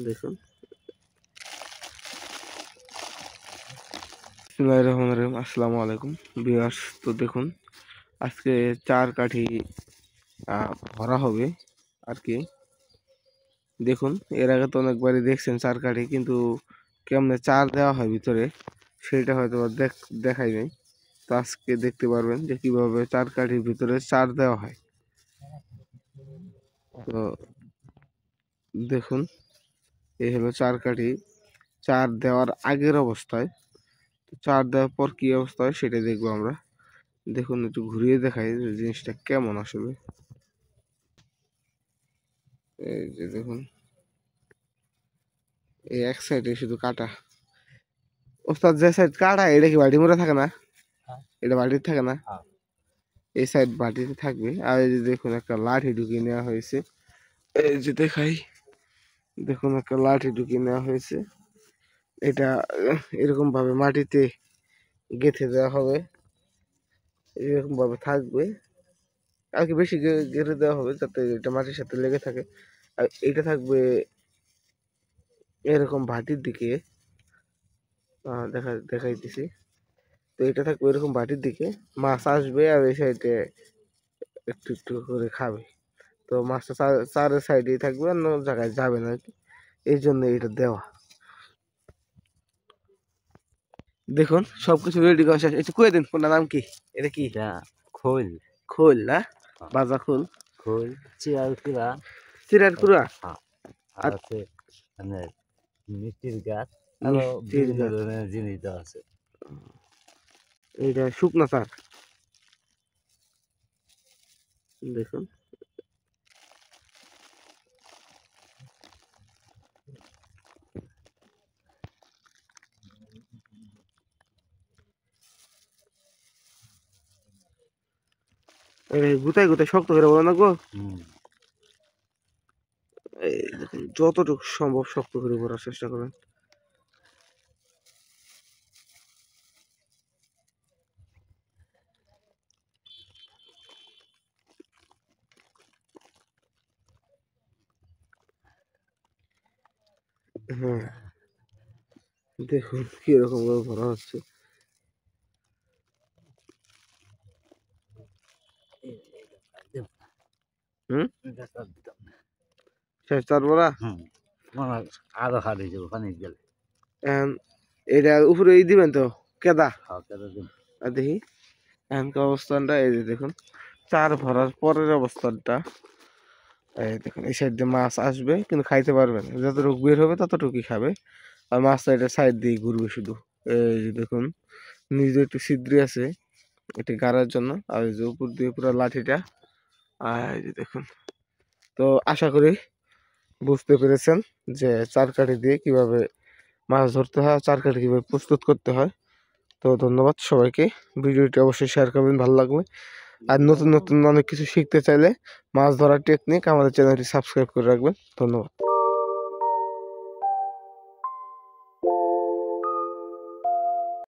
দেখুন বিসমিল্লাহির রহমানির রহিম। আসসালামু আলাইকুম ভিউয়ার্স। তো দেখুন আজকে চার কাঠি ভরা হবে আর কি। দেখুন এর আগে তো অনেকবারই দেখছেন চার কাঠি, কিন্তু কেমনে চার দেওয়া হয় ভিতরে সেটা হয়তো দেখাই নাই। তো আজকে দেখতে পারবেন যে কিভাবে চার কাঠির ভিতরে চার দেওয়া হয়। তো দেখুন এই হলো চার কাঠি চার দেওয়ার আগের অবস্থায়। চার দেওয়ার পর কি অবস্থা হয় সেটা দেখবো আমরা। দেখুন একটু ঘুরিয়ে দেখাই যে জিনিসটা কেমন আসলে। এই যে দেখুন এই এক সাইডে শুধু কাটা। ওস্তাদ যে সাইড কাটা এটা কি বাড়ি মোড়া থাকে না? এটা বাড়িতে থাকে না, এই সাইড বাড়িতে থাকবে। আর এই যে দেখুন একটা লাঠি ঢুকিয়ে নেওয়া হয়েছে। এই যে দেখাই, দেখুন একটা লাঠি ঢুকিয়ে নেওয়া হয়েছে। এটা এরকম ভাবে মাটিতে গেঁথে দেওয়া হবে, এরকম ভাবে থাকবে আর কি। বেশি গেঁথে দেওয়া হবে যাতে এটা মাটির সাথে লেগে থাকে। আর এটা থাকবে এরকম ভাটির দিকে, দেখাইতেছি। তো এটা থাকবে এরকম ভাটির দিকে, মাছ আসবে আর এই সাইডে একটু একটু করে খাবে। তো মাছটা চারের সাইডেই থাকবে, অন্য জায়গায় যাবে না আর কি, এই জন্য এটা দেওয়া। দেখুন সবকিছু রেডি করা শেষ। একটু কয়ে দিন কোনটা নাম কি? এটা কি? খোল। খোল না, বাজা খোল, খোল চিরার কুড়া। চিরার কুড়া আর আছে মানে মিষ্টির গাছ, আরো মিষ্টির বিভিন্ন গাছ। ধরনের জিনিস দেওয়া আছে। এইটা শুকনো চার। দেখুন গুতাই গুতাই শক্ত করে বলো না গো। এই দেখুন যতটুকু সম্ভব শক্ত করে করার চেষ্টা করবেন। হ্যাঁ দেখুন কিরকম ভাবে ভরা হচ্ছে। হুম শেষ চার ভরা। আরো হারিয়ে যাবো পানি গেলে। এটা উপরে দিবেন তো কেদা। দিন আর দেখি এখনকার অবস্থানটা এই যে দেখুন চার ভরার পরের অবস্থানটা। এই দেখুন এই সাইড দিয়ে মাছ আসবে কিন্তু খাইতে পারবে না, যতটুকু বের হবে ততটুকুই খাবে। আর মাছটা এটা সাইড দিয়ে ঘুরবে শুধু। এই যে দেখুন নিজে একটু ছিদ্রি আছে এটি গাড়ার জন্য, আর এই যে উপর দিয়ে পুরো লাঠিটা। আর এই যে দেখুন, তো আশা করি বুঝতে পেরেছেন যে চারকাঠি দিয়ে কিভাবে মাছ ধরতে হয়, চারকাঠি কিভাবে প্রস্তুত করতে হয়। তো ধন্যবাদ সবাইকে। ভিডিওটি অবশ্যই শেয়ার করবেন, ভালো লাগবে। আর নতুন নতুন অনেক কিছু শিখতে চাইলে মাছ ধরার টেকনিক আমাদের চ্যানেলটি সাবস্ক্রাইব করে রাখবেন। ধন্যবাদ।